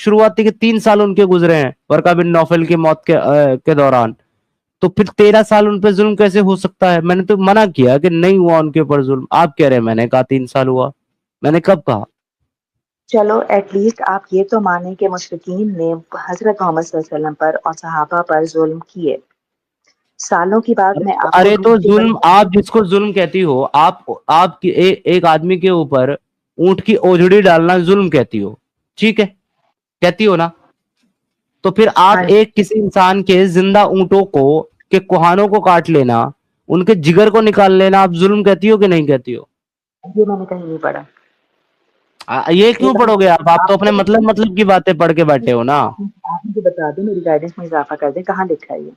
शुरुआती के 3 साल उनके गुजरे हैं वर्का बिन नौफल की मौत के दौरान, तो फिर 13 साल उन पे जुल्म कैसे हो सकता है? मैंने तो मना किया कि नहीं हुआ उनके ऊपर जुल्म, आप कह रहे हैं मैंने कहा 3 साल हुआ। मैंने कब कहा? चलो एटलीस्ट आप ये तो माने कि मुशरिकीन ने हजरत मोहम्मद सल्लल्लाहु अलैहि वसल्लम पर और सहाबा पर जुल्म किए। सालों की बात मैं आपको अरे ढूंढ तो के जुल्म, आप जिसको जुल्म कहती हो, आप एक आदमी के ऊपर ऊंट की ओजड़ी डालना जुल्म कहती हो, ठीक है, कहती हो ना? तो फिर आप हाँ एक किसी इंसान के जिंदा ऊंटों को के कुहानों को काट लेना, उनके जिगर को निकाल लेना, आप जुल्म कहती हो कि नहीं कहती हो? ये मैंने कहीं नहीं पढ़ा। ये ये क्यों बात पढ़ोगे आप तो अपने आप मतलब की बातें पढ़ के बैठे हो ना। आप मुझे बता दें, मेरी गाइडेंस में इजाफा कर दें, कहाँ लिखा है ये?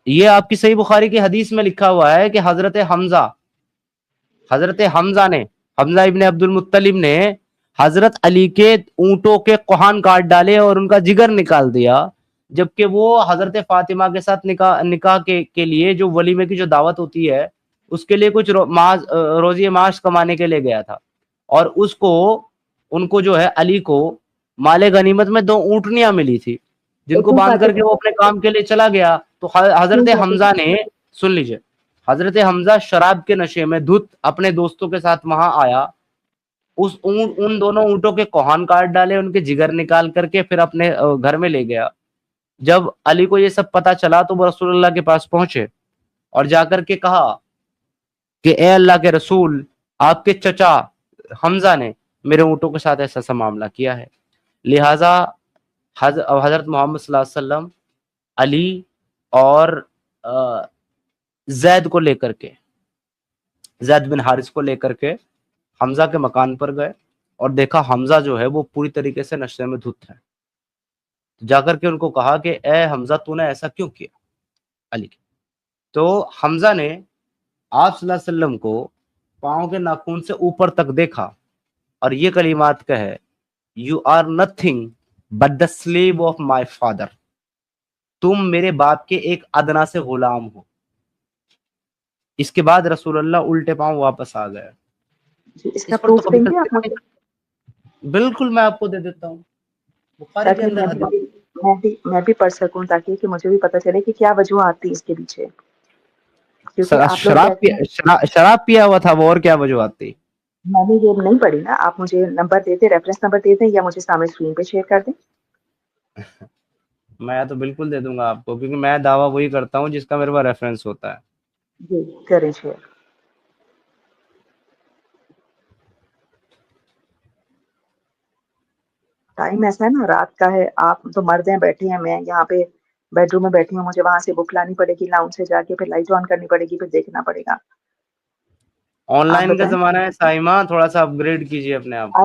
ये आपकी सही बुखारी की हदीस में लिखा हुआ है कि हजरत हमजा ने, हमजा इब्ने अब्दुल मुत्तलिब ने हजरत अली के ऊंटों के कुहान काट डाले और उनका जिगर निकाल दिया, जबकि वो हजरत फातिमा के साथ निकाह के लिए जो वलीमे की जो दावत होती है उसके लिए कुछ रोजी माश कमाने के लिए गया था, और उनको जो है अली को माले गनीमत में 2 ऊँटनियां मिली थी तो जिनको तू बांध काटे करके वो अपने काम के लिए चला गया। तो क्यों हजरत काटे? हमजा ने, सुन लीजिए, हजरत हमजा शराब के नशे में धुत अपने दोस्तों के साथ वहां आया, उन दोनों ऊंटों के कोहान काट डाले, उनके जिगर निकाल करके फिर अपने घर में ले गया। जब अली को ये सब पता चला तो वो रसूलुल्लाह के पास पहुंचे और जाकर के कहा कि ए अल्लाह के रसूल, आपके चचा हमजा ने मेरे ऊंटों के साथ ऐसा सा मामला किया है। लिहाजा हजरत मोहम्मद सल्लल्लाहु अलैहि वसल्लम अली और जैद को लेकर के, जैद बिन हारिस को लेकर के हमजा के मकान पर गए और देखा हमजा जो है वो पूरी तरीके से नशे में धुत है। जाकर के उनको कहा कि ए हमजा, तूने ऐसा क्यों किया? अली के, तो हमजा ने आप सल्लल्लाहु अलैहि वसल्लम को पांव के नाखून से ऊपर तक देखा और ये कलिमात कहे, you are nothing but the slave of my father, तुम मेरे बाप के एक अदना से गुलाम हो। इसके बाद रसूलुल्लाह उल्टे पांव वापस आ गए। इसका इस पर तो प्रूफ कभी देंगे आप तस्लीम मुझे? नहीं। बिल्कुल मैं आपको दे देता हूँ, बुखारी के ताकि अंदर हदीस। मैं भी पढ़ सकूं, ताकि कि मुझे भी पता चले कि क्या वजूहत थी इसके पीछे। क्योंकि आप लोग कहते हैं, शराब पिया हुआ था वो, और क्या वजूहत थी? मैंने ये नहीं पढ़ी ना। आप मुझे नंबर दे दें, रेफरेंस नंबर दे दें, या मुझे सामने स्क्रीन पे शेयर कर दें। मैं तो बिल्कुल दे दूंगा आपको, क्योंकि मैं दावा वही करता हूँ जिसका मेरे पास रेफरेंस होता है। जी करें शेयर। टाइम ऐसा है ना, रात का है, आप तो मर्द हैं, बैठे हैं, मैं यहाँ पे बेडरूम में बैठी हूँ, मुझे वहां से बुक लानी पड़ेगी, लाउंज से जाके फिर लाइट ऑन करनी पड़ेगी, फिर देखना पड़ेगा। आप ऑनलाइन का बताएं। जमाना है साइमा, थोड़ा सा अपग्रेड कीजिए अपने आप को।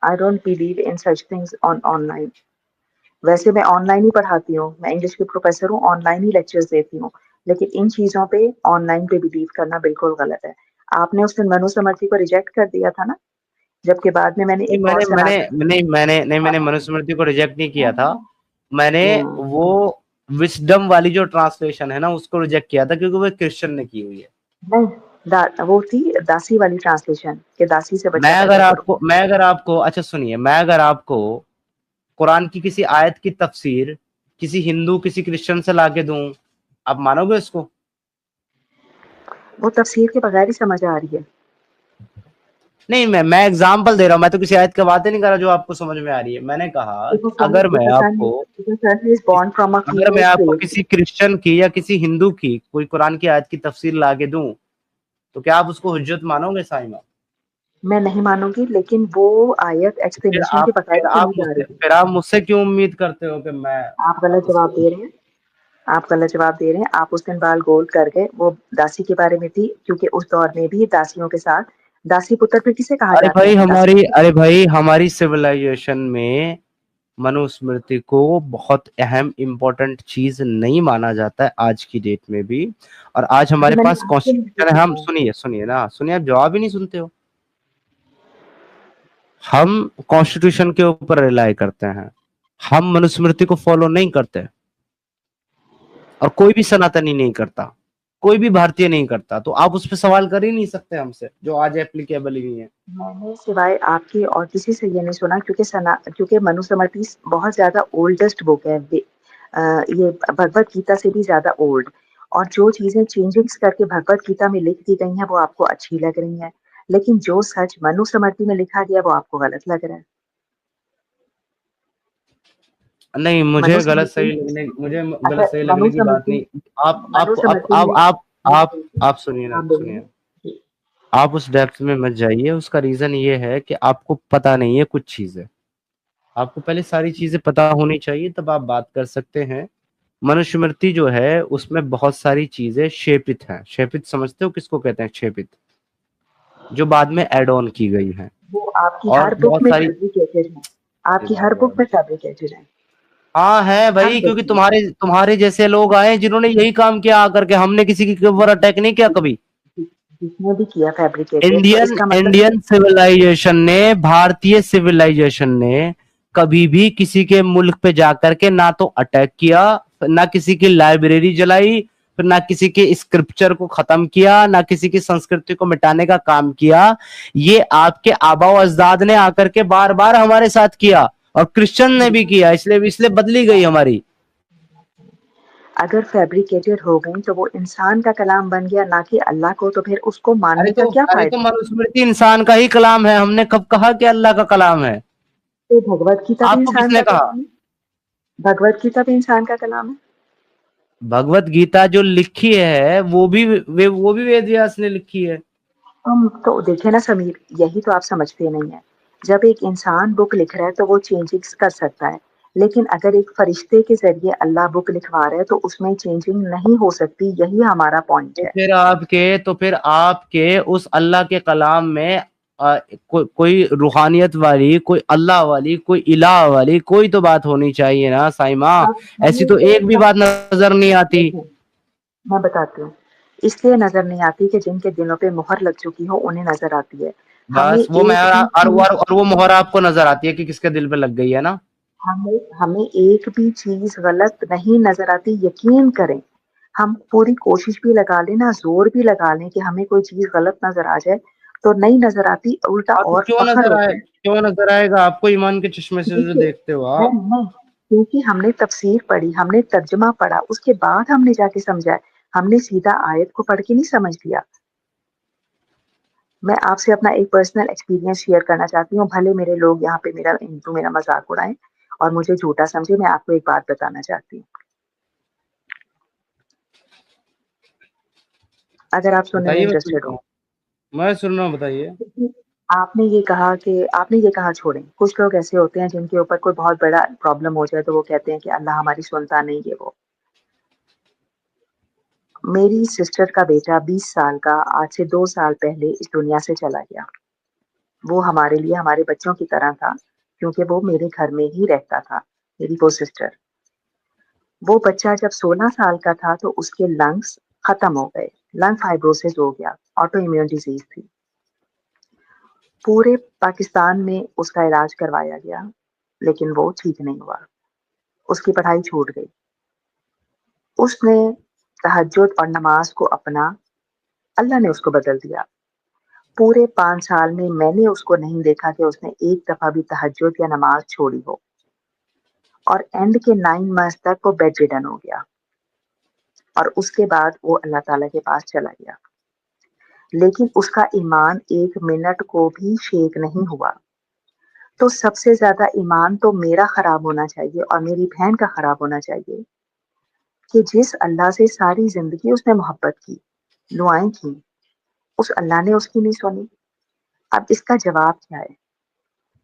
I don't believe in such things on online. वैसे मैं ऑनलाइन ही पढ़ाती हूँ, मैं इंग्लिश की प्रोफेसर हूँ, ऑनलाइन ही लेक्चर्स देती हूँ, लेकिन इन चीजों पे ऑनलाइन पे बिलीव करना बिल्कुल गलत है। आपने उस दिन मनु समर्थी को रिजेक्ट कर दिया था ना, जबकि बाद में मैंने नहीं, एक और मैंने सना। मैंने मैंने मनुस्मृति को रिजेक्ट नहीं किया था। मैंने हम्म, वो विस्डम वाली जो ट्रांसलेशन है ना उसको रिजेक्ट किया था, क्योंकि वो क्रिश्चियन ने की हुई है। नहीं, वो थी दासी वाली ट्रांसलेशन, के दासी से बच्चा पैदा करो। मैं अगर आपको, अच्छा सुनिए, मैं अगर आपको कुरान की किसी आयत की तफसीर किसी हिंदू किसी क्रिश्चियन से लाके दूं, आप मानोगे इसको? वो तफसीर के बगैर ही समझ आ रही है। नहीं, मैं एग्जांपल दे रहा हूं, मैं तो किसी आयत की बातें नहीं कर रहा जो आपको समझ में आ रही है। मैंने कहा कि अगर मैं आपको किसी क्रिश्चियन की या किसी हिंदू की कोई कुरान की आयत की तफसीर लाके दूं, तो क्या आप उसको हुज्जत मानोगे साइमा? मैं नहीं मानूंगी, लेकिन वो आयत एक्सप्लेनेशन के बगैर ही नहीं जा रही। फिर आप मुझसे क्यों उम्मीद करते हो कि मैं आप गलत जवाब दे रहे हैं। आप गलत जवाब दे रहे हैं। आप उस दिन बाल गोल कर गए, वो दासी के बारे में थी, क्योंकि उस दौर में भी दासियों के साथ दासी पुत्र फिर किसे कहा जाता है? अरे भाई हमारी सिविलाइजेशन में मनुस्मृति को बहुत अहम इम्पोर्टेंट चीज नहीं माना जाता है आज की डेट में भी। और आज हमारे मैंने पास आपसे नहीं कॉन्स्टिट्यूशन है। हम पूछा। सुनिए, आप जवाब ही नहीं सुनते हो। हम कॉन्स्टिट्यूशन के ऊपर रिलाई करते हैं, हम मनुस्मृति को फॉलो नहीं करते, और कोई भी सनातनी नहीं करता। कोई भी भारतीय नहीं करता, तो आप उस पर सवाल कर ही नहीं सकते हमसे, जो आज एप्लीकेबल ही है। मैंने सिवाय आपके और किसी से ये नहीं सुना, क्योंकि मनुस्मृति बहुत ज्यादा ओल्डेस्ट बुक है, ये भगवत गीता से भी ज्यादा ओल्ड, और जो चीजें चेंजिंग्स करके भगवत गीता में लिख दी गई हैं वो आपको अच्छी लग रही हैं, लेकिन जो सच मनुस्मृति में लिखा गया वो आपको गलत लग रहा है। नहीं, मुझे गलत मनुस्मृति, सही लगने मुझे गलत अगर सही लगने की बात मनुस्मृति नहीं। आप आप आप मनुस्मृति आप में, आप मैं आप बोलती हूँ, आप सुनिए ना, आप सुनिए। बोलिए। आप उस डेप्थ में मत जाइए। उसका रीजन ये है कि आपको पता नहीं है कुछ चीजें। आपको पहले सारी चीजें पता होनी चाहिए, तब आप बात कर सकते हैं। मनुस्मृति जो है उसमें बहुत सारी चीजें शेपित हैं। शेपित समझते हो किसको कहते हैं? शेपित, जो बाद में एड ऑन की गई हैं। वो आपकी और हर बुक बहुत में सारी, फैब्रिकेटेड है, आपकी वाह हर वाह बुक में वाह। फैब्रिकेटेड है, हाँ है हर भाई, बुक क्योंकि में। तुम्हारे तुम्हारे जैसे लोग आए जिन्होंने यही काम किया आकर के। हमने किसी के ऊपर अटैक नहीं किया कभी। जिसने भी किया फैब्रिकेटेड, तो इंडियन इसका मतलब इंडियन सिविलाइजेशन ने, भारतीय सिविलाइजेशन ने कभी भी किसी के मुल्क पे जाकर के ना तो अटैक किया, ना किसी की लाइब्रेरी जलाई, फिर ना किसी के स्क्रिप्चर को खत्म किया, ना किसी की संस्कृति को मिटाने का काम किया। ये आपके आबा अजदाद ने आकर के बार बार हमारे साथ किया, और क्रिश्चियन ने भी किया, इसलिए इसलिए बदली गई हमारी। अगर फैब्रिकेटेड हो गई तो वो इंसान का कलाम बन गया, ना कि अल्लाह को, तो फिर उसको अरे मानने का तो क्या अरे तो फायदा? मनुस्मृति इंसान का ही कलाम है। हमने कब कहा कि अल्लाह का कलाम है? तो भगवत गीता भी आपको इंसान किसने का कहा? कलाम है, भगवत गीता भी इंसान का कलाम है। भगवत गीता जो लिखी है वो भी वेद व्यास ने लिखी है। हम तो देखे ना समीर, यही तो आप समझते नहीं है। जब एक इंसान बुक लिख रहा है तो वो चेंजिंग्स कर सकता है, लेकिन अगर एक फरिश्ते के जरिए अल्लाह बुक लिखवा रहा है तो उसमें चेंजिंग नहीं हो सकती, यही हमारा पॉइंट है। तो फिर आपके उस अल्लाह के कलाम में कोई रूहानियत वाली, कोई अल्लाह वाली, कोई इलाह वाली कोई तो बात होनी चाहिए ना साइमा। अब ऐसी हमें तो तो एक भी बात नजर नहीं आती। देखें, मैं बताती हूँ, इसलिए नजर नहीं आती कि जिनके दिलों पे मुहर लग चुकी हो उन्हें नजर आती है। हमें बस वो मैं एक भी चीज, और वो मोहर आपको नजर आती है कि किसके दिल पे लग गई है ना। हमें हमें एक भी चीज गलत नहीं नजर आती, यकीन करें। हम पूरी कोशिश भी लगा लें ना, जोर भी लगा लें कि हमें कोई चीज गलत नजर आ जाए, तो नहीं नजर आती, उल्टा हाँ, तो और फखर होता है। क्यों नजर आएगा आपको? ईमान के चश्मे से जो देखिए, देखते हो आप। नहीं, क्योंकि हमने तफसीर पढ़ी, हमने तर्जमा पढ़ा, उसके बाद हमने जाके समझा है। हमने सीधा आयत को पढ़ के नहीं समझ लिया। मैं आपसे अपना एक पर्सनल एक्सपीरियंस शेयर करना चाहती हूँ, भले मेरे लोग यहाँ पे मेरा मजाक उड़ाएं और मुझे झूठा समझे। मैं आपको एक बात बताना चाहती हूँ, अगर आप सुनने में बताइए, मैं सुन इंटरेस्टेड रहा हो। हूँ। मैं सुन रहा हूँ, बताइए। आपने ये कहा छोड़ें, कुछ लोग ऐसे होते हैं जिनके ऊपर कोई बहुत बड़ा प्रॉब्लम हो जाए तो वो कहते हैं कि अल्लाह हमारी सुनता नहीं है। वो, मेरी सिस्टर का बेटा 20 साल का आज से 2 साल पहले इस दुनिया से चला गया। वो हमारे लिए हमारे बच्चों की तरह था, क्योंकि वो मेरे घर में ही रहता था, मेरी वो सिस्टर। वो बच्चा जब 16 साल का था तो उसके लंग्स खत्म हो गए, लंग फाइब्रोसिस हो गया, ऑटो इम्यून डिजीज थी। पूरे पाकिस्तान में उसका इलाज करवाया गया, लेकिन वो ठीक नहीं हुआ, उसकी पढ़ाई छूट गई। उसने तहज्जुद और नमाज को अपना, अल्लाह ने उसको बदल दिया। पूरे 5 साल में मैंने उसको नहीं देखा कि उसने एक दफा भी तहज्जुद या नमाज छोड़ी हो, और एंड के 9 मंथ तक वो बेड रिडन हो गया, और उसके बाद वो अल्लाह ताला के पास चला गया। लेकिन उसका ईमान एक मिनट को भी शेक नहीं हुआ। तो सबसे ज्यादा ईमान तो मेरा खराब होना चाहिए और मेरी बहन का खराब होना चाहिए कि जिस अल्लाह से सारी जिंदगी उसने मोहब्बत की, दुआएं की, उस अल्लाह ने उसकी नहीं सुनी। अब इसका जवाब क्या है?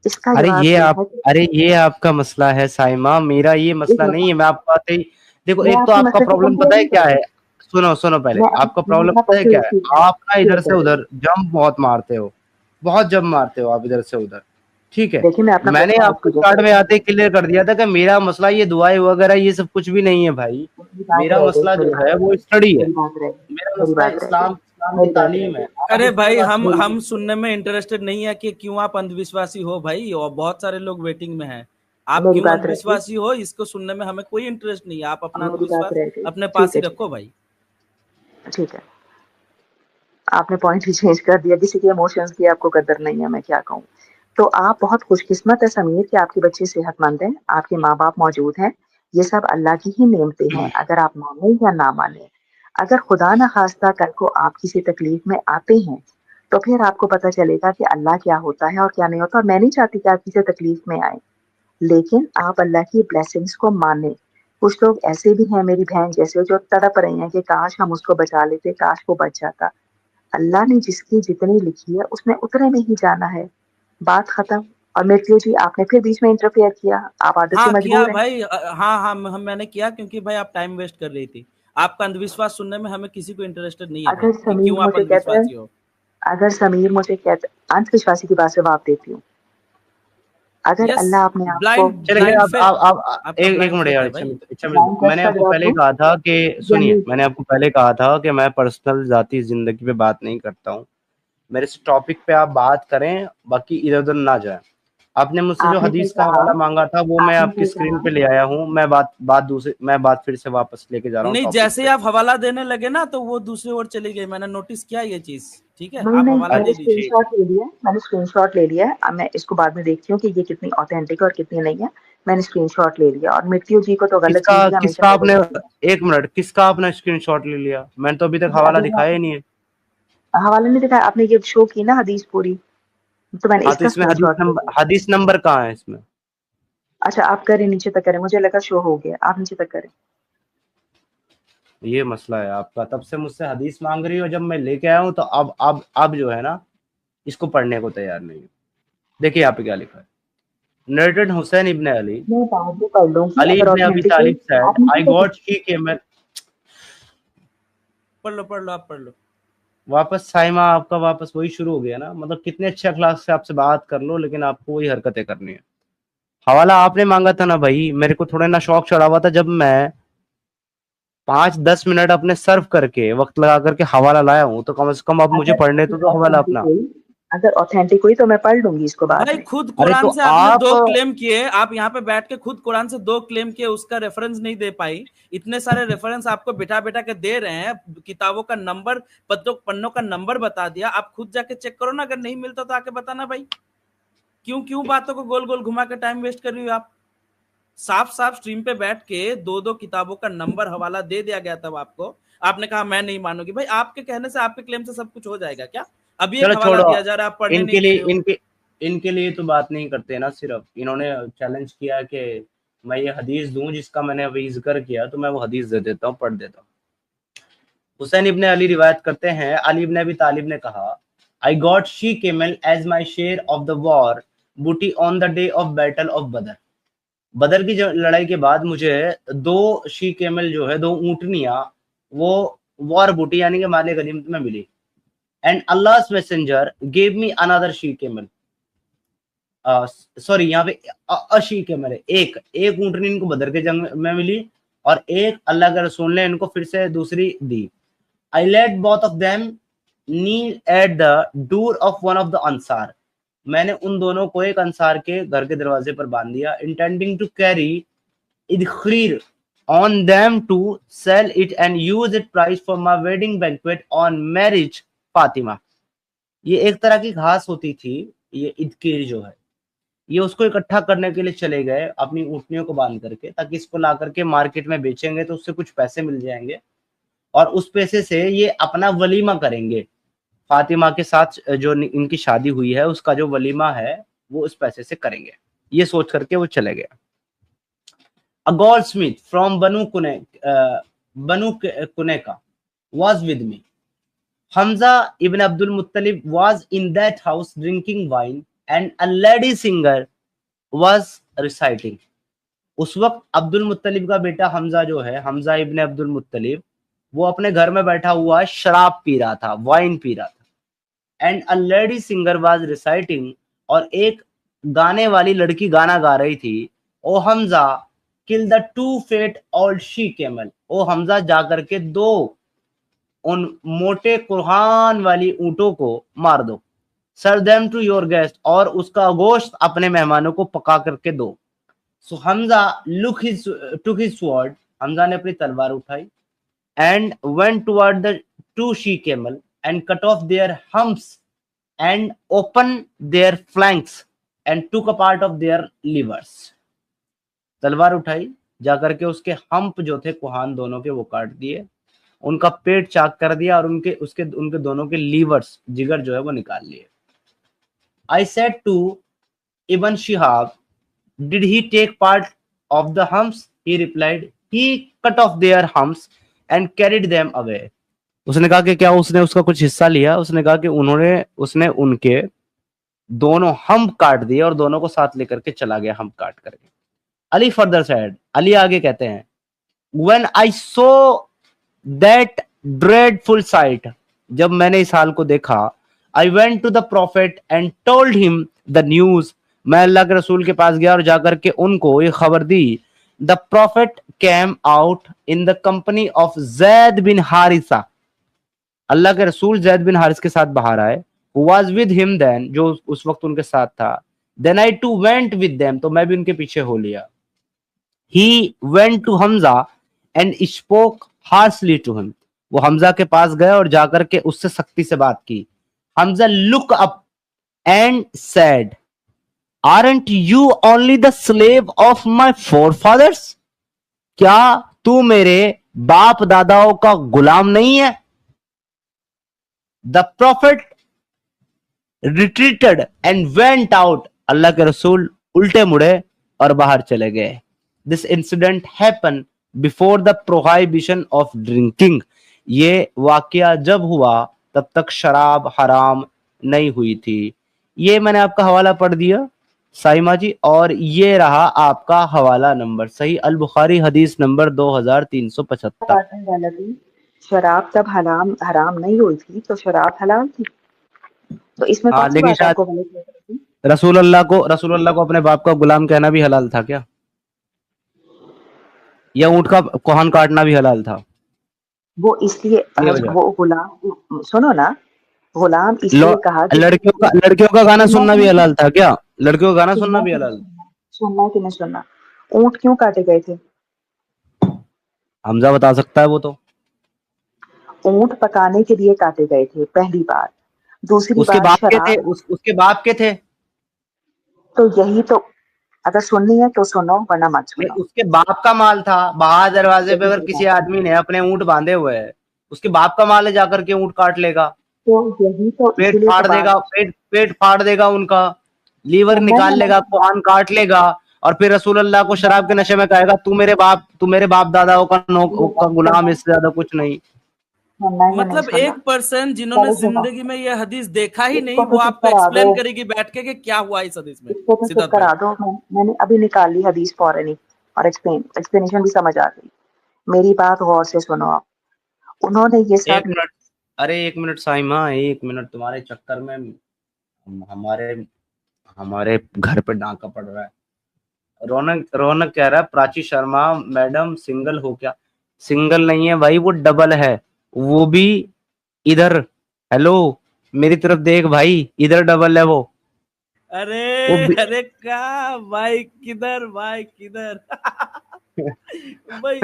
इसका अरे जवाब ये ये आप है कि अरे ये आपका मसला है साइमा, मेरा ये एक मसला नहीं मिनट, है। मैं आपको आते ही देखो, मैं एक तो आपके आपका मसले को प्रॉब्लम कंपेयर पता है नहीं कर क्या है? रही, सुनो सुनो, पहले आपका मैं प्रॉब्लम अपना पता है पर्सनल क्या है? एक्सपीरियंस आप ना शेयर इधर से कर रही हूँ। उधर जंप बहुत मारते हो, बहुत जंप मारते हो आप इधर से उधर। ठीक है, देखिए, मैं अपना मैंने पर्सनल आपको एक्सपीरियंस स्टार्ट में बताती आते ही क्लियर कर दिया था कि मेरा मसला ये दुआएं वगैरह ये सब कुछ भी नहीं है भाई। हूँ। मेरी बात मेरा रह गई, मसला मेरी जो बात है रह वो गई, स्टडी है। मेरी बात रह गई, मेरा मेरी मसला बात रह गई, इस्लाम की मेरी बात रह तालीम है। गई, आप अरे इसमें भाई, बात हम करो। हम सुनने में इंटरेस्टेड नहीं है कि क्यों आप अंधविश्वासी हो भाई, और बहुत सारे लोग वेटिंग में हैं। आप मेरी क्यों बात रह गई, अंधविश्वासी हो, इसको सुनने में हमें कोई इंटरेस्ट नहीं है। आप अपना मेरी बात अंधविश्वास रह गई। अपने पास ठीक ही है, रखो भाई। ठीक है, आपने पॉइंट ही चेंज कर दिया, किसी के इमोशंस की आपको कदर नहीं है, मैं क्या कहूँ। तो आप बहुत खुशकिस्मत है समीर कि आपके बच्चे सेहतमंद हैं, आपके माँ-बाप मौजूद हैं, ये सब अल्लाह की ही नेमतें हैं, अगर आप माने या ना माने। अगर खुदा ना खास्ता कल को आप किसी तकलीफ में आते हैं, तो फिर आपको पता चलेगा कि अल्लाह क्या होता है और क्या नहीं होता, और मैं नहीं चाहती कि आप किसी तकलीफ में आए, लेकिन आप अल्लाह की ब्लेसिंग्स को माने। कुछ लोग ऐसे भी हैं मेरी बहन जैसे जो तड़प रहे हैं कि काश हम उसको बचा लेते, काश वो बच जाता। अल्लाह ने जिसकी जितनी लिखी है उसने उतने में ही जाना है, बात खत्म। और मृत्यु जी आपने फिर बीच में इंटरफेयर किया, आप आदत से हाँ किया मजबूर हैं। भाई, हाँ हाँ मैंने किया क्योंकि भाई आप टाइम वेस्ट कर रही थी। आपका अंधविश्वास सुनने में हमें किसी को इंटरेस्टेड नहीं है भाई, अगर कि समीर क्यों आप मुझे कहता है, अंधविश्वासी हो। अगर समीर मुझे कहता, अंधविश्वासी की बात से जवाब देती हूँ, अगर यस, अल्लाह अपने आप को चलिए ब्लाइंड फेथ, आप आपका एक ब्लाइंड मिनट फेथ यार, है भाई। ब्लाइंड मैंने टेस्ट का आपको जवाब पहले ही दूं, कहा था कि सुनिए, यानी मैंने आपको पहले कहा था कि मैं पर्सनल जाती जिंदगी पे बात नहीं करता हूँ। मेरे इस टॉपिक पे आप बात करें, बाकी इधर उधर ना जाए। आपने मुझसे जो आपने कल हदीस का कहा, हवाला मांगा था वो मैं आपने आपकी कल स्क्रीन कहा, पे ले आया हूँ। मैं बात फिर से वापस लेके जा रहा हूँ नहीं, टॉपिक जैसे ही पे। आप हवाला देने लगे ना तो वो दूसरी ओर चली गई, मैंने नोटिस किया ये चीज। ठीक है, नहीं आप नहीं, हवाला मैंने दे अच्छा दीजिए। ठीक। स्क्रीनशॉट ले लिया है, मैंने स्क्रीनशॉट ले लिया है। अब मैं इसको बाद में देखती हूँ कि ये कितनी ऑथेंटिक और कितनी नहीं है। मैंने स्क्रीनशॉट ले लिया, और मृत्यु जी को तो गलत किसका चीज ही हमेशा किसका लेबल आपने, करते हैं। एक मिनट, किसका आपने स्क्रीनशॉट ले लिया? मैंने तो अभी तक ये हवाला अगर दिखाया ही नहीं है। हवाला नहीं दिखाया आपने, ये शो की ना हदीस पूरी, तो मैंने हाँ तो इसका इसमें स्क्रीनशॉट ले लिया। हदीस नंबर कहाँ है इसमें? अच्छा आप करें, नीचे तक करें, मुझे लगा शो हो गया, आप नीचे तक करें। ये मसला है आपका, तब से मुझसे हदीस मांग रही हो, जब मैं लेके आया हूँ तो अब जो है ना, इसको पढ़ने को तैयार नहीं है। देखिए यहाँ पे क्या लिखा है। नरेटेड हुसैन इब्न अली, मैं बाद में पढ़ लूंगी अली अगर इब्न अबी ऑथेंटिक हुई। तालिब सेड, आप नीचे आई तक, गॉट शी केमल। पढ़ लो, आप पढ़ लो। वापस साइमा आपका वापस वही शुरू हो गया ना, मतलब कितने अच्छे अखलाक से आपसे बात कर लो, लेकिन आपको वही हरकतें करनी है। हवाला आपने मांगा था ना भाई, मेरे को थोड़ा ना शौक चढ़ा हुआ था, जब मैं 5-10 मिनट अपने सर्व करके वक्त लगा करके हवाला लाया हूँ, तो कम से कम अब मुझे अगर पढ़ने तो हवाला ऑथेंटिक अपना। हुई, अगर ऑथेंटिक हुई तो मैं पढ़ लूंगी इसको बाद भाई में। खुद अरे तो कुरान से आपने आप, 2 क्लेम किए, आप यहाँ पे बैठ के खुद कुरान से 2 क्लेम किए, उसका रेफरेंस नहीं दे पाई। इतने सारे रेफरेंस आपको बिठा बिठा के दे रहे हैं, किताबों का नंबर, पन्नों का नंबर बता दिया, आप खुद जाके चेक करो ना, अगर नहीं मिलता तो आके बताना भाई। क्यों क्यों बातों को गोल गोल घुमा के टाइम वेस्ट कर रही हो आप? साफ साफ स्ट्रीम पे बैठ के 2 किताबों का नंबर हवाला दे दिया गया तब आपको, आपने कहा मैं नहीं मानूंगी। भाई आपके कहने से, आपके क्लेम से सब कुछ हो जाएगा क्या? अभी एक चलो हवाला छोड़ो, दिया जा रहा है, आप पढ़ने इनके नहीं दे लिए रहे हो। इनके लिए तो बात नहीं करते ना। सिर्फ इन्होंने चैलेंज किया कि मैं ये हदीस दूं जिसका मैंने अभी जिक्र किया, तो मैं वो हदीस दे देता हूँ, पढ़ देता हूँ। हुसैन इब्न अली रिवायत करते हैं, अली इब्न अबी तालिब ने कहा, I got she camel as my share of the war booty on the day of battle of Badr. Badr की लड़ाई के बाद मुझे 2 शी केमल जो है, 2 ऊंटनियां, वो वॉर बूटी यानी कि माले गनीमत में मिली। And Allah messenger gave me another she camel, sorry यहाँ पे अशी केमल है, एक एक ऊंटनी इनको बदर के जंग में मिली, और एक अल्लाह के रसूल ने इनको फिर से दूसरी दी। I let both of them kneel at the door of one of the ansar. मैंने उन दोनों को एक अंसार के घर के दरवाजे पर बांध दिया, intending to carry idkhir on them to sell it and use it price for my wedding banquet on marriage Fatima. ये एक तरह की घास होती थी, ये इदकीर जो है, ये उसको इकट्ठा करने के लिए चले गए अपनी ऊँटनियों को बांध करके, ताकि इसको ला करके मार्केट में बेचेंगे तो उससे कुछ पैसे मिल जाएंगे, और उस पैसे से ये अपना वलीमा करेंगे। फातिमा के साथ जो इनकी शादी हुई है उसका जो वलीमा है वो उस पैसे से करेंगे, ये सोच करके वो चले गए। A goldsmith from Banu Qaynuqa was with me. Hamza ibn Abdul Muttalib was in that house drinking wine and a lady singer was reciting. उस वक्त अब्दुल मुत्तलिब का बेटा हमजा जो है, हमजा इब्न अब्दुल मुत्तलिब, वो अपने घर में बैठा हुआ शराब पी रहा था, वाइन पी रहा था। And a lady singer was reciting, और एक गाने वाली लड़की गाना गा रही थी। O Hamza kill the 2 fat old she camel. O Hamza जा करके 2 उन मोटे कुर्हान वाली ऊंटों को मार दो। Serve them to your guest, और उसका गोश्त अपने मेहमानों को पका करके दो। So Hamza took his sword, Hamza ने अपनी तलवार उठाई, and went toward the 2 she camel and cut off their humps and opened their flanks and took a part of their livers. तलवार उठाई, जाकर के उसके हम्प जो थे कुहान दोनों के वो काट दिए, उनका पेट चाक कर दिया और उनके दोनों के लीवर्स जिगर जो है वो निकाल लिए. I said to Ibn Shihab, did he take part of the humps? He replied, he cut off their humps and carried them away. उसने कहा कि क्या उसने उसका कुछ हिस्सा लिया? उसने कहा कि उसने उनके दोनों हम्प काट दिए और दोनों को साथ लेकर के चला गया हम्प काट करके. अली फर्दर सेड, अली आगे कहते हैं, when I saw that dreadful sight, जब मैंने इस हाल को देखा, I went to the prophet and told him the news. मैं अल्लाह के रसूल के पास गया और जाकर के उनको ये खबर दी. The prophet came out in the company of Zaid bin Haritha. अल्लाह के रसूल जैद बिन हारिस के साथ बाहर आए. Who was with him then, जो उस वक्त उनके साथ था. Then I too went with them, तो मैं भी उनके पीछे हो लिया. He went to Hamza and spoke harshly to him. वो हमजा के पास गए और जाकर के उससे सख्ती से बात की. Hamza looked up and said, aren't you only the slave of my forefathers? क्या तू मेरे बाप दादाओं का गुलाम नहीं है? The prophet retreated and went out. अल्लाह के रसूल उल्टे मुड़े और बाहर चले गए. This incident happened before the prohibition of drinking. ये वाकया जब हुआ तब तक शराब हराम नहीं हुई थी. ये मैंने आपका हवाला पढ़ दिया साइमा जी, और ये रहा आपका हवाला नंबर. सही अल बुखारी हदीस नंबर 2375. शराब तब हराम नहीं हुई थी तो शराब हलाल थी. तो इसमें कौन सी बात आपको गलत लग रही थी? रसूल अल्लाह को अपने बाप का गुलाम कहना भी हलाल था क्या? या ऊंट का कोहन काटना भी हलाल था? वो इसलिए वो गुलाम, सुनो ना, गुलाम इसलिए कहा कि लड़कियों का गाना सुनना भी हलाल था क्या? लड़कियों का गाना सुनना भी हलाल? सुनना कि नहीं सुनना? ऊंट क्यों काटे गए थे? हमजा बता सकता है वो तो. ऊंट पकाने के लिए काटे गए थे पहली बार. दूसरी उसके बाप के थे, उसके बाप के थे. तो यही तो, अगर सुननी है तो सुनो वरना मत सुनो. उसके बाप का माल था. बाहर दरवाजे पे अगर किसी आदमी ने अपने ऊंट बांधे हुए है, उसके बाप का माल है, जाकर के ऊंट काट लेगा, तो यही तो पेट फाड़ देगा, पेट फाड़ देगा उनका, लीवर निकाल लेगा, कोहन काट लेगा, और फिर रसूल अल्लाह को शराब के नशे में कहेगा तू मेरे बाप दादाओं का गुलाम, इससे ज्यादा कुछ नहीं. मतलब एक पर्सन जिन्होंने जिंदगी में ये हदीस देखा ही नहीं, वो आपको एक्सप्लेन करेगी बैठ के कि क्या हुआ इस हदीस में. सिद्धार्थ करा दो. मैंने अभी निकाल ली हदीस फौरन ही, और एक्सप्लेनेशन भी समझ आ गई. मेरी बात गौर से सुनो आप. उन्होंने ये सब, एक मिनट साइमा, एक मिनट. तुम्हारे चक्कर में हमारे घर पे डांका पड़ रहा है. रौनक कह रहा है प्राची शर्मा मैडम सिंगल हो क्या? सिंगल नहीं है भाई, वो डबल है. वो भी इधर, हेलो मेरी तरफ देख भाई, इधर डबल है वो. अरे क्या भाई, किधर भाई भाई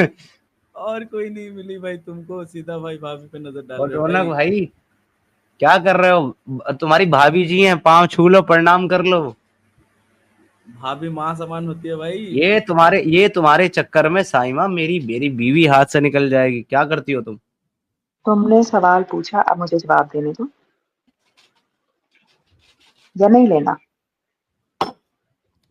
और कोई नहीं मिली भाई तुमको? सीधा भाई भाभी पे नजर डाल. रौनक भाई क्या कर रहे हो? तुम्हारी भाभी जी हैं, पांव छू लो, प्रणाम कर लो. भाभी माँ समान होती है भाई. ये तुम्हारे चक्कर में साइमा मेरी बीवी हाथ से निकल जाएगी. क्या करती हो तुम? तुमने सवाल पूछा, अब मुझे जवाब देने दो या नहीं लेना?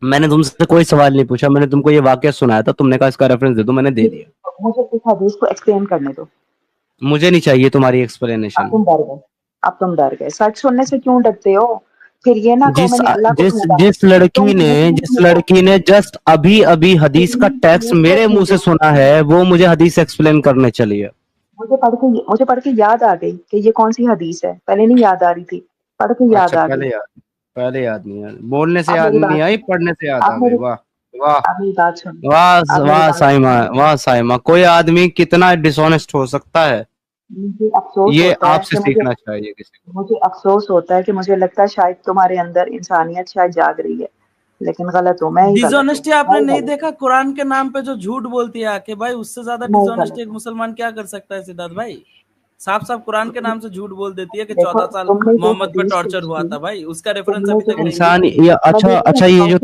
मैंने तुमसे कोई सवाल नहीं पूछा, मैंने तुमको ये वाकया सुनाया था, तुमने कहा इसका रेफरेंस दे दो, मैंने दे दिया. मुझे इस हदीस को एक्सप्लेन करने दो. मुझे नहीं चाहिए तुम्हारी एक्सप्लेनेशन. अब तुम डर गए. सच सुनने से क्यों डरते हो? फिर ये ना जिस लड़की ने जस्ट अभी हदीस का टेक्स्ट मेरे मुंह से सुना है, वो मुझे हदीस एक्सप्लेन करने चली है. मुझे पढ़ के याद आ गई कि ये कौन सी हदीस है. पहले नहीं याद आ रही थी, पढ़ के याद आ गई. पहले याद नहीं आई, बोलने से याद नहीं आई, पढ़ने से याद आ गई. वाह वाह साइमा, कोई आदमी कितना डिसऑनेस्ट हो सकता है, ये आपसे सीखना चाहिए किसी को. मुझे अफसोस होता है कि मुझे लगता है शायद तुम्हारे अंदर इंसानियत शायद जाग रही है, लेकिन गलत हूँ मैं. डिसऑनेस्टी आपने नहीं देखा? कुरान के नाम पे जो झूठ बोलती है आके भाई, उससे ज्यादा डिसऑनेस्टी एक मुसलमान क्या कर सकता है सिद्धार्थ भाई? साफ साफ कुरान के नाम से झूठ बोल देती है कि देखो 14 साल तुमने जो मोहम्मद पर हदीस टॉर्चर पेश हुआ की, था भाई, उसका रेफरेंस तुमने अभी जो तक नहीं है। इंसान ये मैं अच्छा देती अच्छा, हूँ ये कौन जो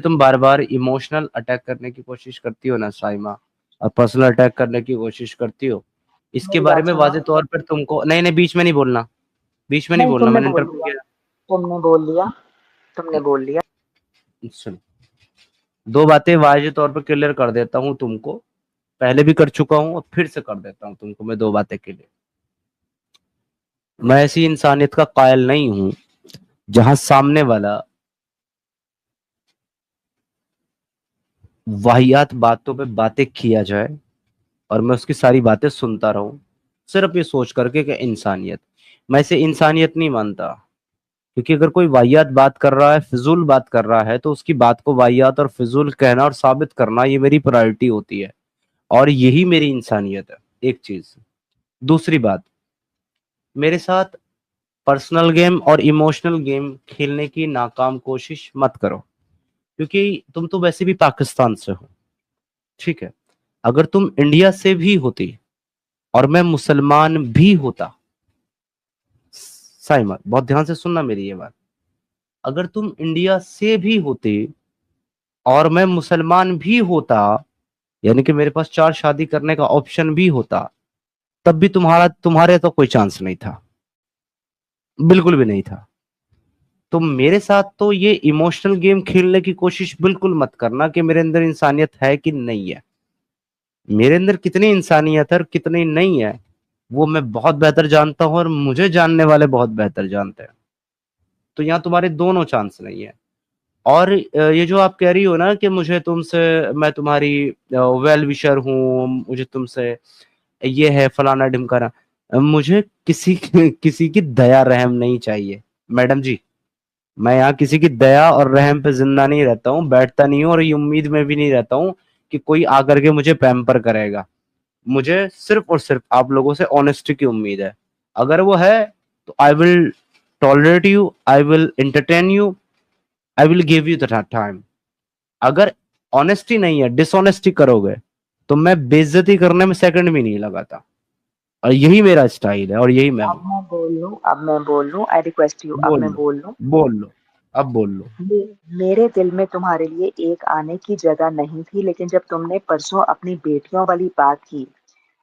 तुम बार बार इमोशनल अटैक करने की कोशिश करती हो ना साइमा, और पर्सनल अटैक करने की कोशिश करती हो, इसके मेरी बारे बात में सुनो। वाज़ेह तौर पर तुमको नहीं नहीं, बीच में नहीं बोलना, बीच में नहीं नहीं बोलना, तुमने मैंने बोल इंटरप्ट लिया, किया। तुमने बोल लिया, तुमने बोल लिया। सुनो, दो बातें वाज़ेह तौर पर क्लियर कर देता हूँ तुमको, पहले भी कर चुका हूँ और फिर से कर देता हूँ तुमको मैं दो बातें क्लियर। मैं ऐसी इंसानियत का कायल नहीं हूँ जहां सामने वाला वाहियात बातों पे बातें किया जाए और मैं उसकी सारी बातें सुनता रहूं, सिर्फ ये सोच करके कि इंसानियत। मैं इसे इंसानियत नहीं मानता, क्योंकि अगर कोई वाहियात बात कर रहा है, फिजूल बात कर रहा है, तो उसकी बात को वाहियात और फिजूल कहना और साबित करना ये मेरी प्रायोरिटी होती है, और यही मेरी इंसानियत है। एक चीज। दूसरी बात, मेरे साथ पर्सनल गेम और इमोशनल गेम खेलने की नाकाम कोशिश मत करो, क्योंकि तुम तो वैसे भी पाकिस्तान से हो, ठीक है। अगर तुम इंडिया से भी होती और मैं मुसलमान भी होता, साइमा बहुत ध्यान से सुनना मेरी ये बात, अगर तुम इंडिया से भी होते और मैं मुसलमान भी होता, यानी कि मेरे पास चार शादी करने का ऑप्शन भी होता, तब भी तुम्हारे तो कोई चांस नहीं था, बिल्कुल भी नहीं था। तो मेरे साथ तो ये इमोशनल गेम खेलने की कोशिश बिल्कुल मत करना कि मेरे अंदर इंसानियत है कि नहीं है। मेरे अंदर कितनी इंसानियत है और कितनी नहीं है, वो मैं बहुत बेहतर जानता हूं और मुझे जानने वाले बहुत बेहतर जानते हैं। तो यहाँ तुम्हारे दोनों चांस नहीं है। और ये जो आप कह रही हो ना कि मुझे तुमसे, मैं तुम्हारी वेल विशर हूँ, मुझे तुमसे ये है फलाना ढिमकाना, मुझे किसी किसी की दया रहम नहीं चाहिए मैडम जी। मैं यहाँ किसी की दया और रहम पे जिंदा नहीं रहता हूँ, बैठता नहीं हूँ, और ये उम्मीद में भी नहीं रहता हूँ कि कोई आकर के मुझे पैम्पर करेगा। मुझे सिर्फ और सिर्फ आप लोगों से ऑनेस्टी की उम्मीद है। अगर वो है तो I will tolerate you, I will entertain you, I will give you the time. अगर ऑनेस्टी नहीं है, डिसऑनेस्टी करोगे, तो मैं बेइज्जती करने में सेकंड भी नहीं लगाता, और यही मेरा स्टाइल है और यही मैं हूँ। अब मैं बोल लूं, आई रिक्वेस्ट यू, अब बोल मैं लो, बोल लूं। बोल लो, अब बोल लो। मेरे दिल में तुम्हारे लिए एक आने की जगह नहीं थी, लेकिन जब तुमने परसों अपनी बेटियों वाली बात की,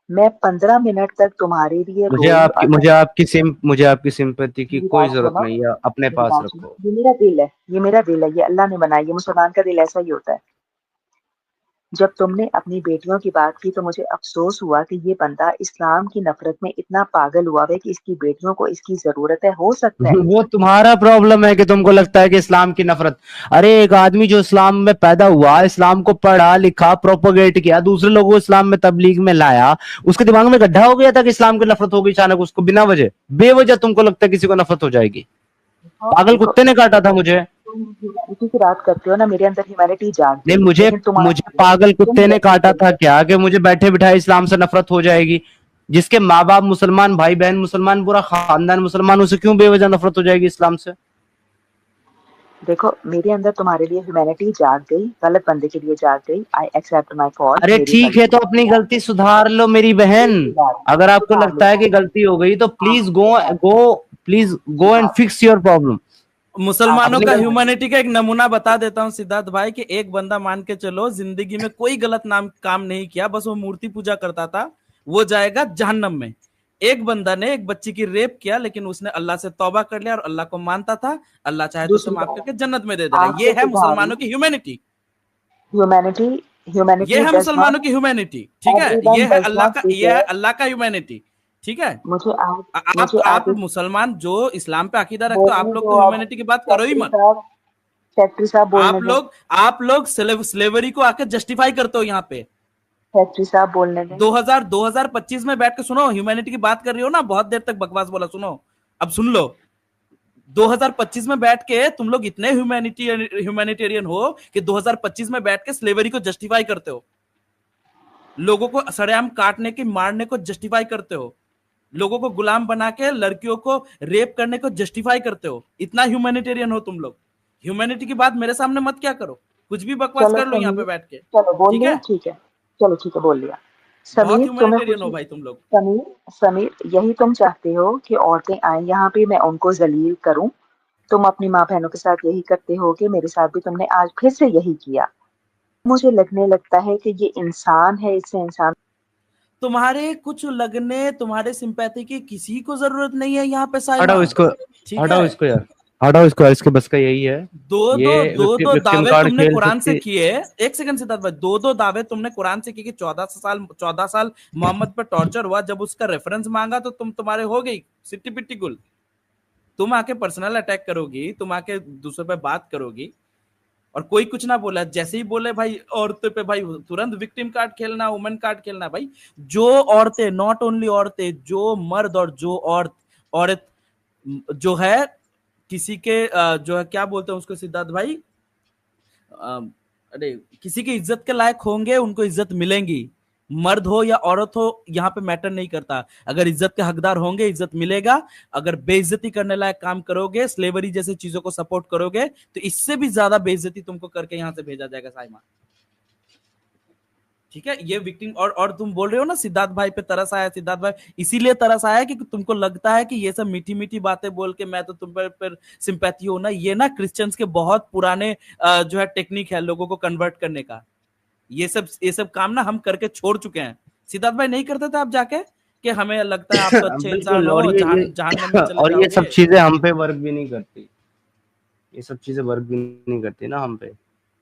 मैं 15 मिनट तक तुम्हारे लिए रोई और मैंने मुझे आपकी सिंपैथी की मेरी कोई बात जरूरत सुनो, नहीं है, अपने मेरी पास बात सुनो, रखो। ये मेरा दिल है, ये मेरा दिल है, ये अल्लाह ने बनाया, ये मुसलमान का दिल ऐसा ही होता है। जब तुमने अपनी बेटियों की बात की तो मुझे अफसोस हुआ कि ये बंदा इस्लाम की नफरत में इतना पागल हुआ है कि इसकी बेटियों को इसकी जरूरत है, हो सकता है। वो तुम्हारा प्रॉब्लम है कि तुमको लगता है कि इस्लाम की नफरत। अरे एक आदमी जो इस्लाम में पैदा हुआ, इस्लाम को पढ़ा लिखा, प्रोपोगेट किया, दूसरे लोगों को इस्लाम में तबलीग में लाया, उसके दिमाग में गड्ढा हो गया था कि इस्लाम की नफरत हो गई अचानक उसको, बिना वजह बेवजह तुमको लगता है किसी को नफरत हो जाएगी। पागल देखो कुत्ते ने काटा था मुझे। तुम ह्यूमैनिटी की बात करते हो ना, मेरे अंदर ह्यूमैनिटी जाग नहीं, गई, मुझे लेकिन मुझे तुम्हारा पागल तुम कुत्ते ने कैसे काटा था बोलते क्या कि मुझे बैठे बिठाए इस्लाम से नफरत हो जाएगी? जिसके माँ बाप मुसलमान, भाई बहन मुसलमान, पूरा खानदान मुसलमान, उसे क्यों बेवजह नफरत हो जाएगी इस्लाम से? देखो मेरे अंदर तुम्हारे लिए ह्यूमैनिटी जाग गई, गलत बंदे के लिए जाग गई, आई एक्सेप्ट माई फॉल्ट, अरे मेरी ठीक है, तो अपनी गलती। गलती सुधार लो मेरी बहन। अगर आपको सुधार लो, लगता है कि गलती हो गई तो please go, please go and सुधार फिक्स योर प्रॉब्लम। मुसलमानों अपनी का गलती। ह्यूमैनिटी का एक नमूना बता देता हूं सिद्धार्थ भाई, कि एक बंदा मान के चलो जिंदगी में कोई गलत काम नहीं किया, बस वो मूर्ति पूजा करता था, वो जाएगा जहन्नम में। एक बंदा ने एक बच्ची की रेप किया, लेकिन उसने अल्लाह से तौबा कर लिया और अल्लाह को मानता था, अल्लाह चाहे तो उसे दूसरी माफ बात, करके जन्नत में दे देगा। आज ये से है सुधार मुसलमानों लो। की ह्यूमैनिटी। ह्यूमैनिटी ये ह्यूमैनिटी है डज मुसलमानों नॉट, की ह्यूमैनिटी, ठीक है। एवरीवन डज नॉट ये है डिजर्व। अल्लाह का ह्यूमैनिटी, ठीक है। मुझे आप आप मुझे आप आप इस मुसलमान जो इस्लाम पे अकीदा रखते हो, आप बोलने लोग दो तो अब। ह्यूमैनिटी की बात करो ही फैक्ट्री मत। साहब, फैक्ट्री साहब बोलने दें, आप लोग स्लेवरी को आके जस्टिफाई करते हो यहाँ पे। फैक्ट्री साहब बोलने दें। 2025 में बैठ के सुनो, ह्यूमैनिटी की बात कर रही हो ना, बहुत देर तक बकवास बोला, सुनो अब सुन लो। 2025 में बैठ के तुम लोग इतने ह्यूमैनिटेरियन हो कि 2025 में बैठ के स्लेवरी को जस्टिफाई करते हो, लोगों को सरेआम काटने की मारने को जस्टिफाई करते हो, लोगों को गुलाम बना के लड़कियों को रेप करने को जस्टिफाई करते हो। इतना ह्यूमैनिटेरियन हो तुम लोग। ह्यूमैनिटी की बात मेरे सामने मत क्या करो, कुछ भी बकवास चलो कर लो यहाँ सुनिए, पे बैठ के, चलो बोल ठीक लिया, है। ठीक है, चलो ठीक है, बोल लिया। बहुत समीर तुम्हें ह्यूमैनिटेरियन कुछ हो भाई तुम लोग। समीर समीर यही तुम चाहते हो कि औरतें आए यहाँ पे, मैं उनको जलील करूं। तुम अपनी माँ बहनों के साथ यही करते हो कि मेरे साथ भी तुमने आज फिर से यही किया। मुझे लगने लगता है कि ये इंसान है, इससे इंसान तुम्हारे कुछ लगने, तुम्हारे सिंपैथी की किसी को जरूरत नहीं है यहाँ पे साइमा। हटाओ इसको, ठीक है, हटाओ इसको यार, हटाओ इसको यार, इसके बस का यही है। दो ये दो दो दो विक्टिम दावे कार्ड तुमने खेल कुरान से सकती। किए। एक सेकंड सिद्धार्थ भाई, दो दो दावे तुमने कुरान से किए कि 14 साल मोहम्मद पर टॉर्चर हुआ। जब उसका रेफरेंस मांगा तो तुम्हारे हो गई सिट्टी पिट्टी गुल। तुम आके पर्सनल अटैक करोगी, तुम आके दूसरे पे बात करोगी और कोई कुछ ना बोला। जैसे ही बोले भाई औरतों पे, भाई तुरंत विक्टिम कार्ड खेलना, वुमेन कार्ड खेलना। भाई जो औरतें, नॉट ओनली औरतें, जो मर्द और जो औरत जो है किसी के जो है क्या बोलते हैं उसको सिद्धार्थ भाई, अरे किसी की इज्जत के लायक होंगे, उनको इज्जत मिलेंगी। मर्द हो या औरत हो यहाँ पे मैटर नहीं करता। अगर इज्जत के हकदार होंगे, इज्जत मिलेगा। अगर बेइज्जती करने लायक काम करोगे, स्लेवरी जैसे चीजों को सपोर्ट करोगे, तो इससे भी ज्यादा बेइज्जती तुमको करके यहाँ से भेजा जाएगा साइमा। ठीक है, ये विक्टिम। और तुम बोल रहे हो ना सिद्धार्थ भाई पे तरस आया, सिद्धार्थ भाई इसीलिए तरस आया कि तुमको लगता है कि ये सब मीठी मीठी बातें बोल के मैं तो तुम पर सिंपैथी हो ना। ये ना क्रिश्चियंस के बहुत पुराने जो है टेक्निक है लोगों को कन्वर्ट करने का। ये सब काम ना हम करके छोड़ चुके हैं। सिद्धार्थ भाई नहीं करते थे आप जाके, कि हमें लगता है आप तो अच्छे इंसान बिल्कुल। और हो, जहन्नम में ये चले और ये सब जाओगे। चीजें हम पे वर्क भी नहीं करती। ये सब चीजें वर्क भी नहीं करती ना हम पे।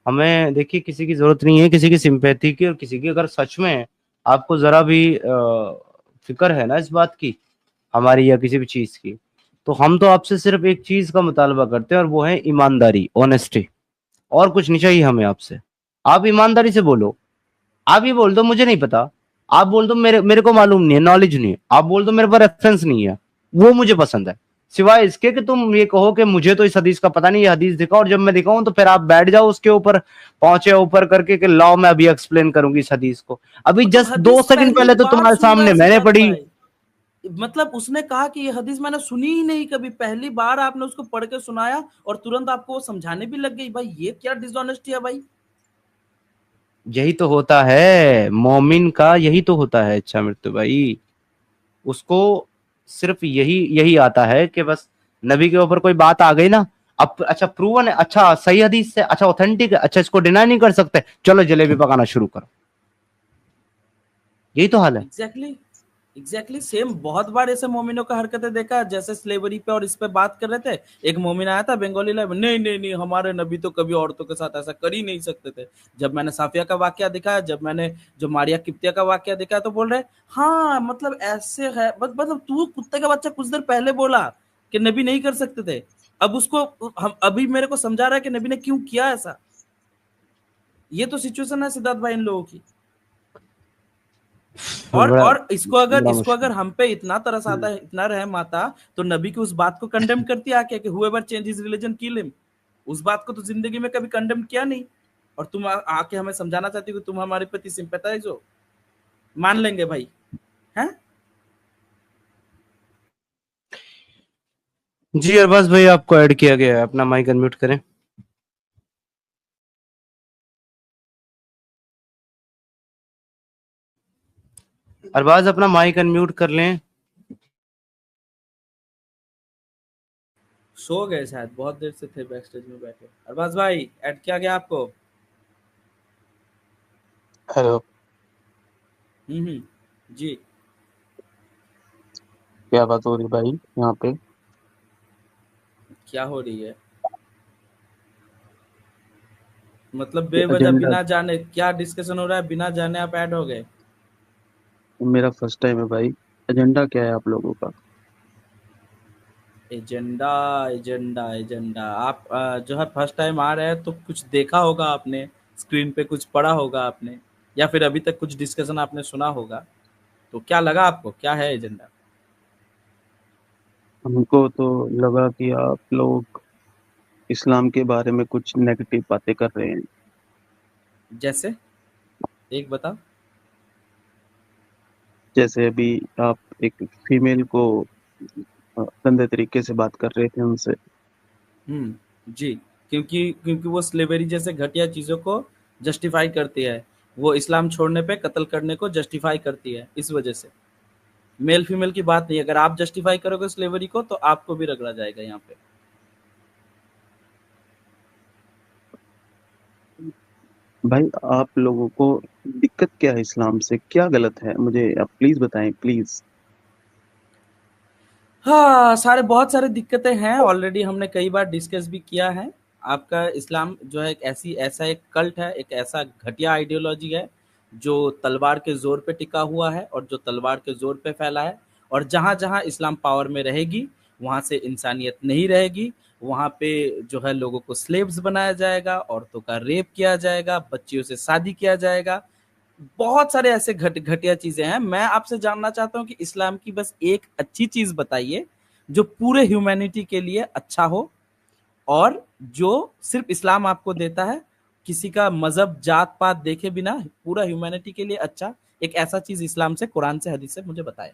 हमें देखिए, किसी की जरूरत नहीं है किसी की सिंपैथी की, और किसी की अगर सच में आपको जरा भी फिक्र है ना इस बात की, हमारी या किसी भी चीज की, तो हम तो आपसे सिर्फ एक चीज का मुतालबा करते हैं, और वो है ईमानदारी, ऑनेस्टी। और कुछ नहीं चाहिए हमें आपसे। आप ईमानदारी से बोलो। आप ये बोल दो मुझे नहीं पता, आप बोल दो मेरे मेरे को मालूम नहीं है, नॉलेज नहीं है, आप बोल दो मेरे पास रेफरेंस नहीं है, वो मुझे पसंद है। सिवाय इसके कि तुम ये कहो कि मुझे तो इस हदीस का पता नहीं, ये हदीस दिखाओ, और जब मैं दिखाऊं तो फिर आप बैठ जाओ उसके ऊपर, पहुंचे ऊपर करके कि लाओ मैं अभी एक्सप्लेन करूंगी इस हदीस को। अभी वो तो जस्ट दो हदीस सेकंड पहली पहले तो बार तुम्हारे सुन रहा सामने है मैंने सिद्धार्थ पढ़ी। भाई। मतलब उसने कहा कि ये हदीस मैंने सुनी ही नहीं कभी, पहली बार आपने उसको पढ़ के सुनाया और तुरंत आपको वो समझाने भी लग गई। भाई ये क्या डिसऑनेस्टी है भाई। यही तो होता है मोमिन का, यही तो होता है। अच्छा मृत्यु भाई, उसको सिर्फ यही यही आता है कि बस नबी के ऊपर कोई बात आ गई ना, अब अच्छा प्रूवन है, अच्छा सही हदीस से, अच्छा ऑथेंटिक है, अच्छा इसको डिनाई नहीं कर सकते, चलो जलेबी पकाना शुरू करो। यही तो हाल है। Exactly exactly same. बहुत बार ऐसे मोमिनों का हरकतें देखा है, जैसे स्लेवरी पे और इस पे बात कर रहे थे। एक मोमिन आया था बंगाली लाइव, नहीं नहीं नहीं हमारे नबी तो कभी औरतों के साथ ऐसा कर ही नहीं सकते थे। जब मैंने साफिया का वाकया दिखाया, जब मैंने जो मारिया किप्तिया का वाकया दिखाया, तो बोल रहे हाँ मतलब ऐसे है। मतलब तू कुत्ते का बच्चा कुछ देर पहले बोला कि नबी नहीं कर सकते थे, अब उसको हम अभी मेरे को समझा रहा है कि नबी ने क्यों किया ऐसा। ये तो सिचुएशन है सिद्धार्थ भाई इन लोगों की। और बड़ा और बड़ा इसको मुश्किल। अगर हम पे इतना तरस आता है, इतना रहम आता, तो नबी की उस बात को कंडेम करती आके कि whoever change his religion kill him. उस बात को तो जिंदगी में कभी कंडेम किया नहीं। और तुम आके हमें समझाना चाहती हो कि तुम हमारे प्रति सिंपैथाइज हो। मान लेंगे भाई, हैं। जी अरबाज भाई, आपको ऐड किया गया है, अपना माइक अनम्यूट करें। अरबाज अपना माइक अनम्यूट कर लें। सो गए शायद, बहुत देर से थे बैक स्टेज में बैठे। अरबाज भाई ऐड किया गया आपको। हेलो। जी। क्या बात हो रही भाई यहाँ पे? क्या हो रही है मतलब बेवजह एजेंडा। बिना जाने क्या डिस्कशन हो रहा है, बिना जाने आप ऐड हो गए। मेरा फर्स्ट टाइम है भाई। एजेंडा क्या है आप लोगों का? एजेंडा एजेंडा एजेंडा आप जो है फर्स्ट टाइम आ रहे हैं तो कुछ देखा होगा आपने, स्क्रीन पे कुछ पढ़ा होगा आपने, या फिर अभी तक कुछ डिस्कशन आपने सुना होगा। तो क्या लगा आपको, क्या है एजेंडा। हमको तो लगा कि आप लोग इस्लाम के बारे में कुछ नेगेटिव बातें कर रहे हैं। जैसे एक बताओ। जैसे अभी आप एक फीमेल को गंदे तरीके से बात कर रहे थे उनसे। जी, क्योंकि क्योंकि वो स्लेवरी जैसे घटिया चीजों को जस्टिफाई करती है। वो इस्लाम छोड़ने पे कत्ल करने को जस्टिफाई करती है। इस वजह से मेल फीमेल की बात नहीं, अगर आप जस्टिफाई करोगे स्लेवरी को तो आपको भी रगड़ा जाएगा यहाँ पे। भाई आप लोगों को दिक्कत क्या है, इस्लाम से क्या गलत है, मुझे आप प्लीज बताएं प्लीज। हाँ, बहुत सारे दिक्कतें हैं, ऑलरेडी हमने कई बार डिस्कस भी किया है। आपका इस्लाम जो है ऐसा एक कल्ट है, एक ऐसा घटिया आइडियोलॉजी है जो तलवार के जोर पे टिका हुआ है और जो तलवार के जोर पे फैला है। और जहां जहां इस्लाम पावर में रहेगी वहां से इंसानियत नहीं रहेगी। वहां पे जो है लोगों को स्लेव्स बनाया जाएगा, औरतों का रेप किया जाएगा, बच्चियों से शादी किया जाएगा। बहुत सारे ऐसे घटिया चीजें हैं। मैं आपसे जानना चाहता हूं कि इस्लाम की बस एक अच्छी चीज बताइए जो पूरे ह्यूमैनिटी के लिए अच्छा हो, और जो सिर्फ इस्लाम आपको देता है, किसी का मजहब जात पात देखे बिना पूरा ह्यूमैनिटी के लिए अच्छा। एक ऐसा चीज इस्लाम से, कुरान से, हदीस से मुझे बताए।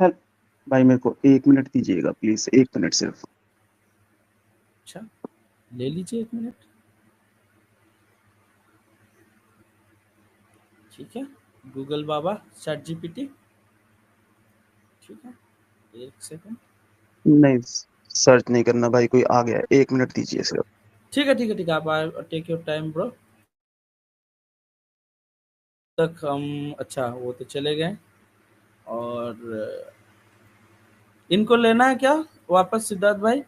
हेल्प भाई, मेरे को 1 मिनट दीजिएगा प्लीज, 1 मिनट सिर्फ। अच्छा, ले लीजिए 1 मिनट। ठीक है, गूगल बाबा, चैट जीपीटी। ठीक है, 1 सेकंड। नहीं, सर्च नहीं करना भाई, कोई आ गया, 1 मिनट दीजिए सिर्फ। ठीक है, ठीक है, ठीक है, आप टेक योर टाइम ब्रो। तक हम, अच्छा वो तो चले गए। और इनको लेना है क्या वापस सिद्धार्थ भाई,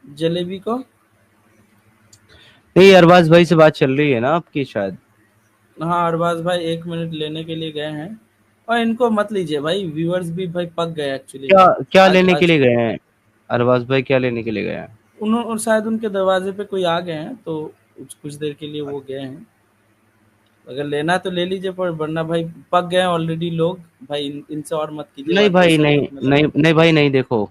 जलेबी को? नहीं, अरबाज भाई से बात चल रही है ना आपकी शायद। हाँ, अरबाज भाई 1 मिनट लेने के लिए गए हैं। और इनको मत लीजिए भाई, व्यूअर्स भी भाई पक गए एक्चुअली क्या में। क्या आज लेने के आज लिए गए हैं अरबाज भाई, क्या लेने के लिए गए हैं? उन्होंने शायद उनके दरवाजे पे कोई आ गए हैं, तो कुछ देर के लिए वो गए हैं। अगर लेना है तो ले लीजिए, पर वरना भाई पक गए हैं ऑलरेडी लोग। भाई इनसे और मत कीजिए नहीं बात, भाई, पैसे नहीं बहुत नहीं मिलेगा। नहीं भाई, नहीं, देखो,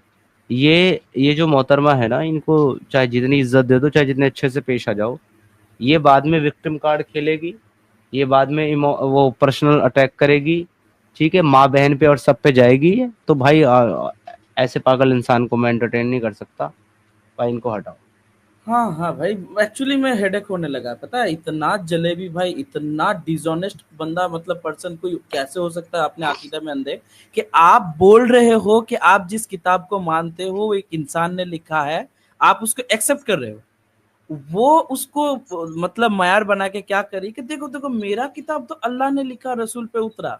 ये जो मोहतरमा है ना, इनको चाहे जितनी इज्जत दे दो, चाहे जितने अच्छे से पेश आ जाओ, ये बाद में विक्टिम कार्ड खेलेगी। ये बाद में वो पर्सनल अटैक करेगी। ठीक है, माँ बहन पे और सब पे जाएगी। तो भाई ऐसे पागल इंसान को मैं एंटरटेन नहीं कर सकता। भाई इनको हटाओ। हाँ हाँ भाई, एक्चुअली में हेडेक होने लगा, पता है, इतना जलेबी भाई, इतना डिसऑनेस्ट बंदा, मतलब पर्सन कोई कैसे हो सकता है अपने अकीदा में अंधे, कि आप बोल रहे हो कि आप जिस किताब को मानते हो वो एक इंसान ने लिखा है, आप उसको एक्सेप्ट कर रहे हो। वो उसको मतलब मयार बना के क्या करी कि देखो देखो मेरा किताब तो अल्लाह ने लिखा, रसूल पे उतरा।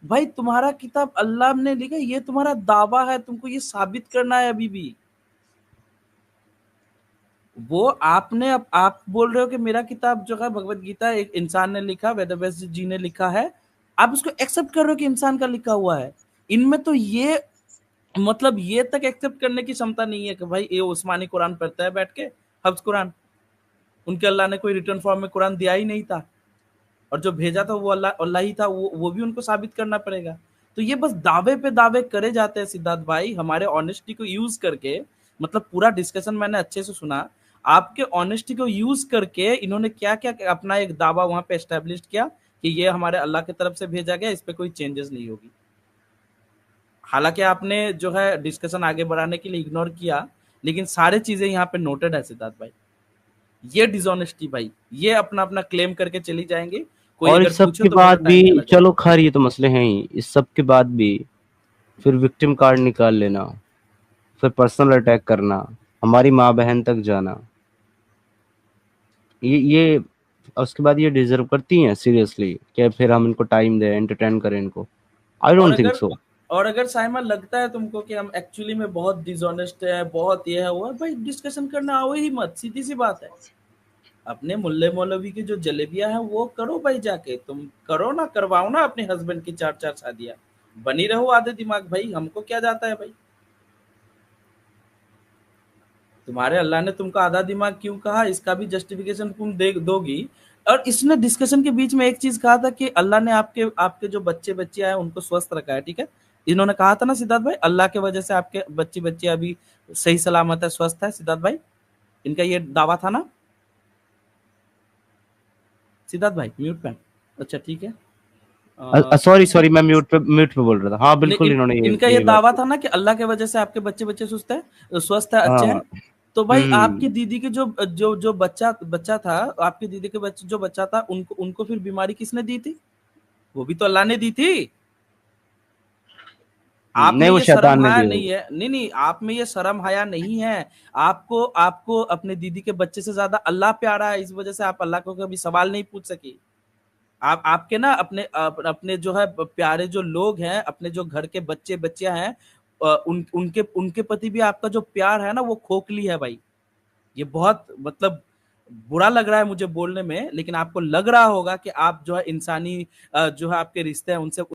भाई तुम्हारा किताब अल्लाह ने लिखा, ये तुम्हारा दावा है, तुमको ये साबित करना है अभी भी। वो आपने, अब आप बोल रहे हो कि मेरा किताब जो है भगवत गीता एक इंसान ने लिखा, वेदव्यास जी ने लिखा है। आप उसको एक्सेप्ट कर रहे हो कि इंसान का लिखा हुआ है। इनमें तो ये, मतलब ये तक एक्सेप्ट करने की क्षमता नहीं है कि भाई ये उस्मानी कुरान पढ़ता है बैठ के, हफ्स कुरान। उनके अल्लाह ने कोई रिटर्न फॉर्म में कुरान दिया ही नहीं था, और जो भेजा था वो अल्लाह अल्लाह ही था। वो भी उनको साबित करना पड़ेगा। तो ये बस दावे पे दावे करे जाते हैं सिद्धार्थ भाई, हमारे ऑनेस्टी को यूज करके। मतलब पूरा डिस्कशन मैंने अच्छे से सुना, आपके ऑनेस्टी को यूज करके इन्होंने क्या क्या अपना एक दावा वहां पे एस्टेब्लिश किया कि ये हमारे अल्लाह की तरफ से भेजा गया, इस पे कोई चेंजेस नहीं होगी। हालांकि आपने जो है डिस्कशन आगे बढ़ाने के लिए इग्नोर किया, लेकिन सारे चीजें यहाँ पे नोटेड है सिद्धार्थ भाई। ये डिसऑनेस्टी भाई, ये अपना अपना क्लेम करके चली जाएंगे, कोई और अगर इस सब पूछे के तो मेरा बाद भी, टाइम चला चलो जाएगा। खैर ये तो मसले हैं ही, इस सब के बाद भी फिर विक्टिम कार्ड निकाल लेना, फिर पर्सनल अटैक करना, हमारी माँ बहन तक जाना, ये उसके बाद ये डिजर्व करती हैं सीरियसली कि फिर हम इनको टाइम दें, एंटरटेन करें इनको? आई और डोंट थिंक अगर सो। और अगर साइमन लगता है तुमको कि हम एक्चुअली में बहुत डिसऑनेस्ट है, बहुत ये है वो है, भाई डिस्कशन करना आओ ही मत, सीधी सी बात है। अपने मुल्ले मौलवी की जो जलेबियां हैं वो करो भाई, जाके तुम करो ना, करवाओ ना अपने हस्बैंड की 4-4 शादियां, बनी रहो आधे दिमाग भाई, हमको क्या जाता है भाई। तुम्हारे अल्लाह ने तुमको आधा दिमाग क्यों कहा, इसका भी जस्टिफिकेशन तुम दे दोगी। और इसने डिस्कशन के बीच में एक चीज कहा था कि अल्लाह ने आपके आपके जो बच्चे बच्चियां हैं उनको स्वस्थ रखा है, ठीक है। इन्होंने कहा था ना सिद्धार्थ भाई, अल्लाह के वजह से आपके बच्चे बच्चियां अभी सही सलामत है, स्वस्थ है, सिद्धार्थ भाई, इनका ये दावा था ना सिद्धार्थ भाई? म्यूट पे हैं। अच्छा ठीक है। सॉरी सॉरी, मैं म्यूट पे बोल रहा था। हाँ बिल्कुल, इन्होंने इनका ये ये बात दावा की। था ना कि अल्लाह के वजह से आपके बच्चे बच्चे स्वस्थ है, अच्छे हैं। हाँ तो भाई आपकी दीदी के जो जो जो बच्चा था, आपकी दीदी के बच्चे जो बच्चा था, उनको फिर बीमारी किसने दी थी? वो भी तो अल्लाह ने दी थी। आप में नहीं, वो ये शैतान शर्म ने हया दी नहीं होगी। है, नहीं आप में ये शर्म हया नहीं है। आपको आपको अपने दीदी के बच्चे से ज्यादा अल्लाह प्यारा है, इस वजह से आप अल्लाह को कभी सवाल नहीं पूछ सकी। आप आपके ना अपने जो है प्यारे जो लोग हैं, अपने जो घर के बच्चे बच्चियां हैं, उनके उनके प्रति भी आपका जो प्यार है ना, वो खोखली है भाई। ये बहुत मतलब बुरा लग रहा है मुझे बोलने में, लेकिन आपको लग रहा होगा कि आप जो है इंसानी जो है आपके रिश्ते हैं उनसे